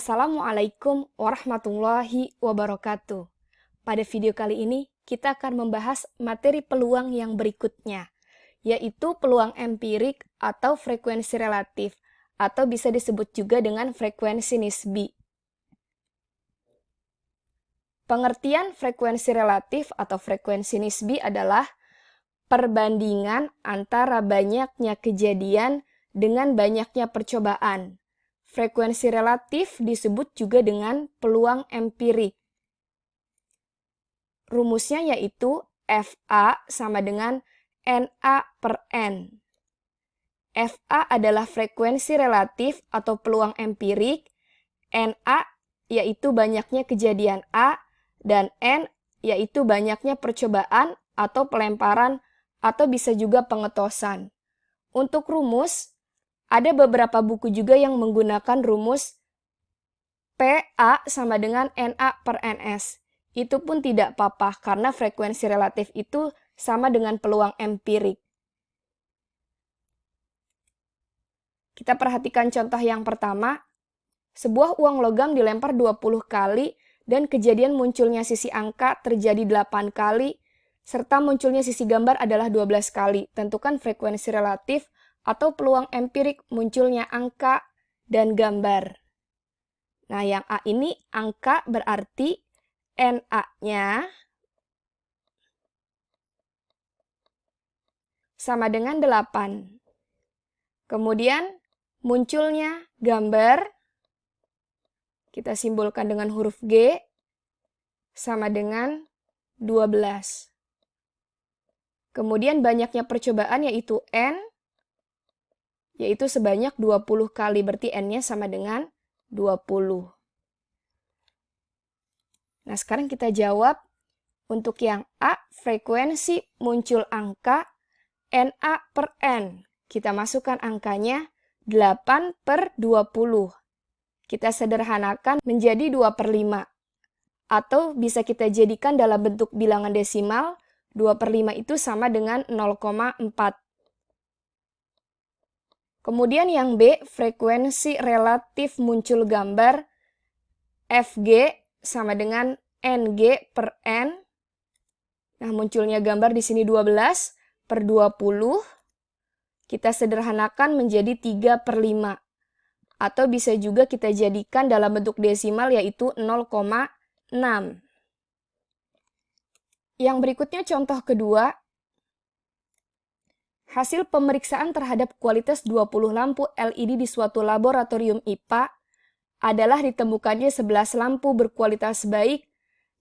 Assalamualaikum warahmatullahi wabarakatuh. Pada video kali ini, kita akan membahas materi peluang yang berikutnya, yaitu peluang empirik atau frekuensi relatif, atau bisa disebut juga dengan frekuensi nisbi. Pengertian frekuensi relatif atau frekuensi nisbi adalah perbandingan antara banyaknya kejadian dengan banyaknya percobaan. Frekuensi relatif disebut juga dengan peluang empirik. Rumusnya yaitu FA sama dengan NA per N. FA adalah frekuensi relatif atau peluang empirik, NA yaitu banyaknya kejadian A, dan N yaitu banyaknya percobaan atau pelemparan atau bisa juga pengetosan. Untuk rumus, ada beberapa buku juga yang menggunakan rumus PA sama dengan NA per NS. Itu pun tidak apa-apa karena frekuensi relatif itu sama dengan peluang empirik. Kita perhatikan contoh yang pertama. Sebuah uang logam dilempar 20 kali dan kejadian munculnya sisi angka terjadi 8 kali, serta munculnya sisi gambar adalah 12 kali. Tentukan frekuensi relatif atau peluang empirik munculnya angka dan gambar. Nah, yang A ini angka berarti NA-nya sama dengan 8. Kemudian munculnya gambar, kita simbolkan dengan huruf G, sama dengan 12. Kemudian banyaknya percobaan yaitu N, yaitu sebanyak 20 kali, berarti N-nya sama dengan 20. Nah, sekarang kita jawab untuk yang A, frekuensi muncul angka NA per N. Kita masukkan angkanya 8 per 20. Kita sederhanakan menjadi 2 per 5. Atau bisa kita jadikan dalam bentuk bilangan desimal, 2 per 5 itu sama dengan 0,4. Kemudian yang B, frekuensi relatif muncul gambar FG sama dengan NG per N. Nah, munculnya gambar di sini 12 per 20. Kita sederhanakan menjadi 3 per 5. Atau bisa juga kita jadikan dalam bentuk desimal yaitu 0,6. Yang berikutnya contoh kedua. Hasil pemeriksaan terhadap kualitas 20 lampu LED di suatu laboratorium IPA adalah ditemukannya 11 lampu berkualitas baik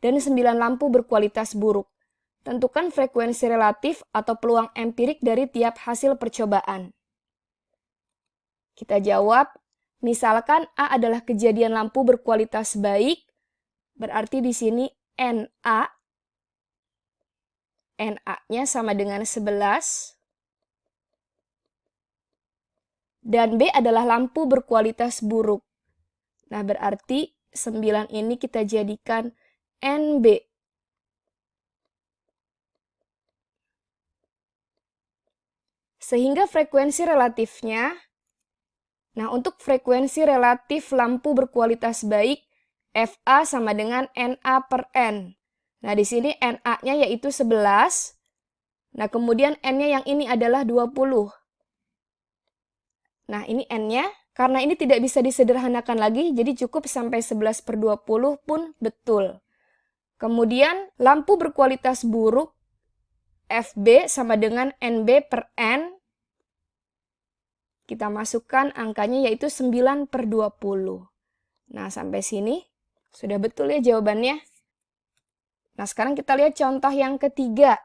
dan 9 lampu berkualitas buruk. Tentukan frekuensi relatif atau peluang empirik dari tiap hasil percobaan. Kita jawab, misalkan A adalah kejadian lampu berkualitas baik, berarti di sini NA-nya sama dengan 11. Dan B adalah lampu berkualitas buruk. Nah, berarti 9 ini kita jadikan NB. Sehingga frekuensi relatifnya, nah untuk frekuensi relatif lampu berkualitas baik, FA sama dengan NA per N. Nah, di sini NA-nya yaitu 11. Nah, kemudian N-nya yang ini adalah 20. Nah, ini N-nya. Karena ini tidak bisa disederhanakan lagi, jadi cukup sampai 11 per 20 pun betul. Kemudian, lampu berkualitas buruk, FB sama dengan NB per N. Kita masukkan angkanya yaitu 9 per 20. Nah, sampai sini sudah betul ya jawabannya. Nah, sekarang kita lihat contoh yang ketiga.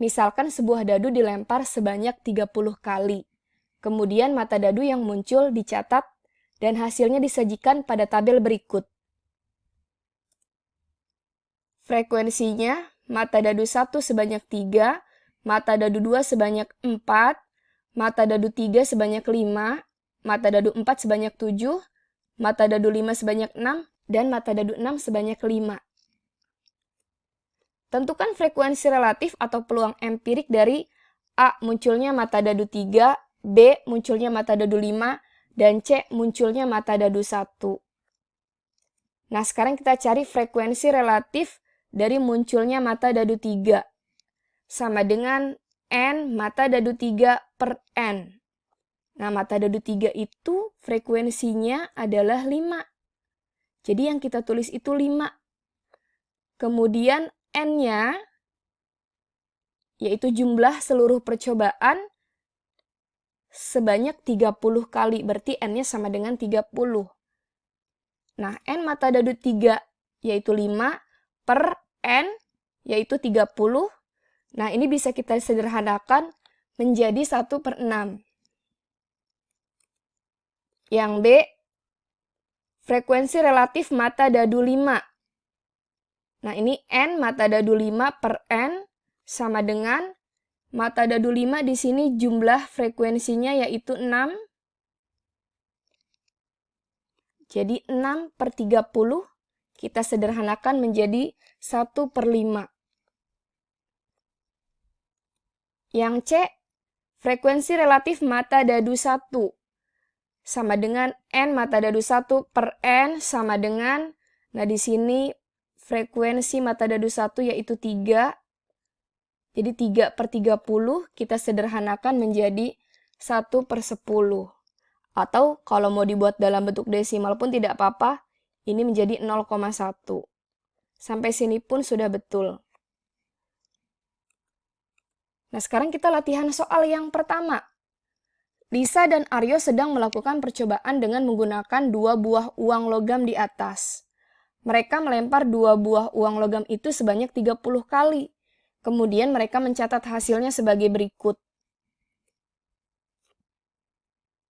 Misalkan sebuah dadu dilempar sebanyak 30 kali. Kemudian mata dadu yang muncul dicatat dan hasilnya disajikan pada tabel berikut. Frekuensinya, mata dadu 1 sebanyak 3, mata dadu 2 sebanyak 4, mata dadu 3 sebanyak 5, mata dadu 4 sebanyak 7, mata dadu 5 sebanyak 6, dan mata dadu 6 sebanyak 5. Tentukan frekuensi relatif atau peluang empirik dari A. Munculnya mata dadu 3, B. Munculnya mata dadu 5, dan C munculnya mata dadu 1. Nah, sekarang kita cari frekuensi relatif dari munculnya mata dadu 3. Sama dengan N mata dadu 3 per N. Nah, mata dadu 3 itu frekuensinya adalah 5. Jadi yang kita tulis itu 5. Kemudian N-nya, yaitu jumlah seluruh percobaan, sebanyak 30 kali. Berarti N-nya sama dengan 30. Nah, N mata dadu 3, yaitu 5, per N, yaitu 30. Nah, ini bisa kita sederhanakan menjadi 1 per 6. Yang B, frekuensi relatif mata dadu 5. Nah, ini N mata dadu 5 per N sama dengan mata dadu 5 di sini jumlah frekuensinya yaitu 6. Jadi 6 per 30 kita sederhanakan menjadi 1 per 5. Yang C, frekuensi relatif mata dadu 1. Sama dengan N mata dadu 1 per N sama dengan, nah di sini frekuensi mata dadu 1 yaitu 3. Jadi 3 per 30 kita sederhanakan menjadi 1 per 10. Atau kalau mau dibuat dalam bentuk desimal pun tidak apa-apa, ini menjadi 0,1. Sampai sini pun sudah betul. Nah, sekarang kita latihan soal yang pertama. Lisa dan Aryo sedang melakukan percobaan dengan menggunakan 2 buah uang logam di atas. Mereka melempar 2 buah uang logam itu sebanyak 30 kali. Kemudian mereka mencatat hasilnya sebagai berikut.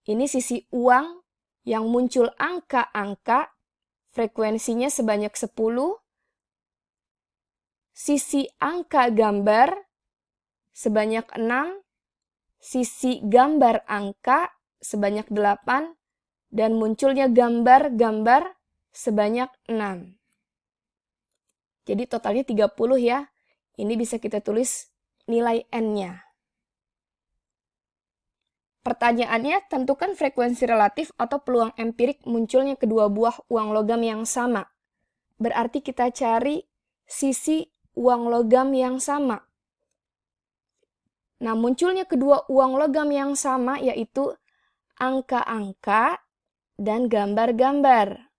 Ini sisi uang yang muncul angka-angka, frekuensinya sebanyak 10. Sisi angka gambar sebanyak 6. Sisi gambar angka sebanyak 8, dan munculnya gambar-gambar sebanyak 6. Jadi totalnya 30 ya. Ini bisa kita tulis nilai N-nya. Pertanyaannya, tentukan frekuensi relatif atau peluang empirik munculnya kedua buah uang logam yang sama. Berarti kita cari sisi uang logam yang sama. Nah, munculnya kedua uang logam yang sama yaitu angka-angka dan gambar-gambar.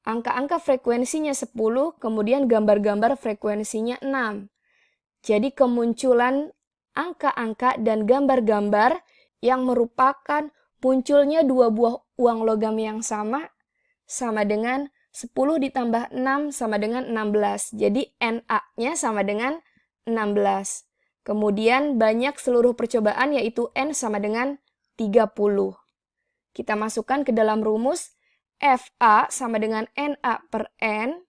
Angka-angka frekuensinya 10, kemudian gambar-gambar frekuensinya 6. Jadi kemunculan angka-angka dan gambar-gambar yang merupakan munculnya 2 buah uang logam yang sama dengan 10 ditambah 6 sama dengan 16. Jadi NA-nya sama dengan 16. Kemudian banyak seluruh percobaan yaitu N sama dengan 30. Kita masukkan ke dalam rumus FA sama dengan NA per N.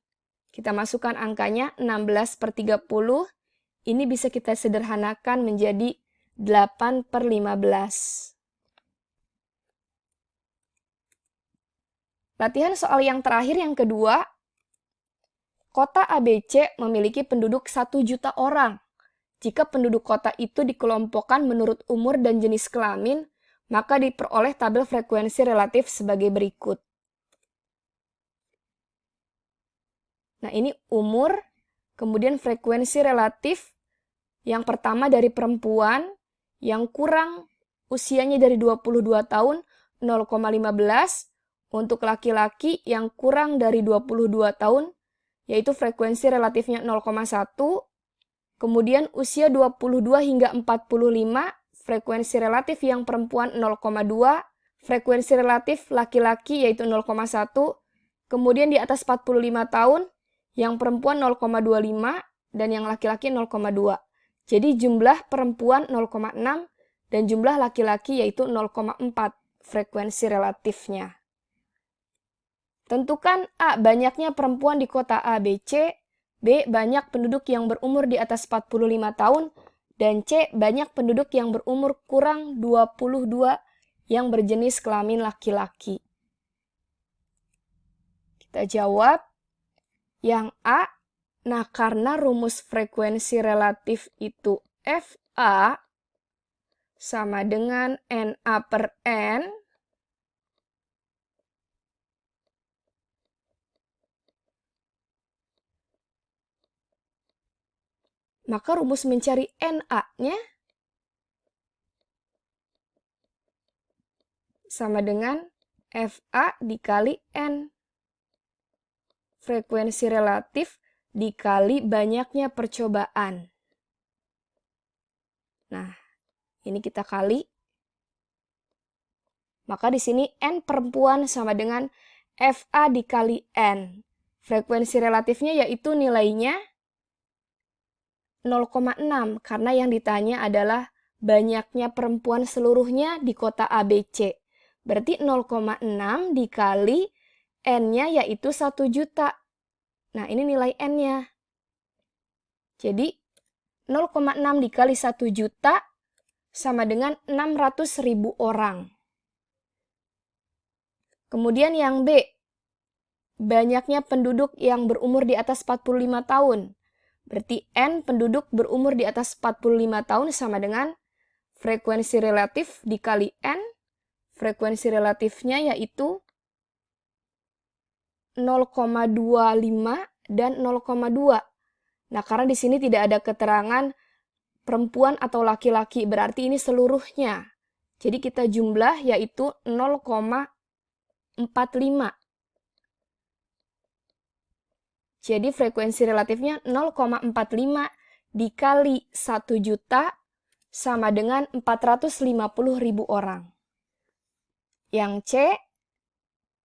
Kita masukkan angkanya 16 per 30. Ini bisa kita sederhanakan menjadi 8 per 15. Latihan soal yang terakhir yang kedua. Kota ABC memiliki penduduk 1 juta orang. Jika penduduk kota itu dikelompokkan menurut umur dan jenis kelamin, maka diperoleh tabel frekuensi relatif sebagai berikut. Nah, ini umur, kemudian frekuensi relatif. Yang pertama dari perempuan, yang kurang usianya dari 22 tahun, 0,15. Untuk laki-laki yang kurang dari 22 tahun, yaitu frekuensi relatifnya 0,1. Kemudian usia 22 hingga 45, frekuensi relatif yang perempuan 0,2, frekuensi relatif laki-laki yaitu 0,1, kemudian di atas 45 tahun, yang perempuan 0,25 dan yang laki-laki 0,2. Jadi jumlah perempuan 0,6 dan jumlah laki-laki yaitu 0,4 frekuensi relatifnya. Tentukan A, banyaknya perempuan di kota ABC, B, banyak penduduk yang berumur di atas 45 tahun, dan C, banyak penduduk yang berumur kurang 22 yang berjenis kelamin laki-laki. Kita jawab yang A. Nah, karena rumus frekuensi relatif itu FA sama dengan NA per N, Maka rumus mencari NA-nya sama dengan FA dikali N. Frekuensi relatif dikali banyaknya percobaan. Nah, ini kita kali. Maka di sini N perempuan sama dengan FA dikali N. Frekuensi relatifnya yaitu nilainya 0,6 karena yang ditanya adalah banyaknya perempuan seluruhnya di kota ABC. Berarti 0,6 dikali N-nya yaitu 1 juta. Nah, ini nilai N-nya. Jadi, 0,6 dikali 1 juta sama dengan 600.000 orang. Kemudian yang B, banyaknya penduduk yang berumur di atas 45 tahun. Berarti N penduduk berumur di atas 45 tahun sama dengan frekuensi relatif dikali N. Frekuensi relatifnya yaitu 0,25 dan 0,2. Nah, karena di sini tidak ada keterangan perempuan atau laki-laki, berarti ini seluruhnya. Jadi kita jumlah yaitu 0,45. Jadi frekuensi relatifnya 0,45 dikali 1 juta sama dengan 450.000 orang. Yang C,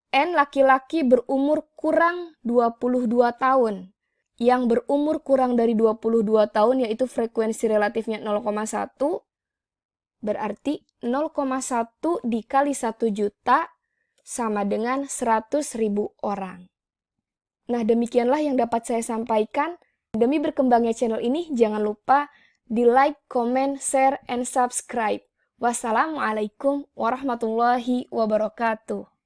N laki-laki berumur kurang 22 tahun. Yang berumur kurang dari 22 tahun yaitu frekuensi relatifnya 0,1. Berarti 0,1 dikali 1 juta sama dengan 100.000 orang. Nah, demikianlah yang dapat saya sampaikan. Demi berkembangnya channel ini, jangan lupa di like, comment, share, and subscribe. Wassalamualaikum warahmatullahi wabarakatuh.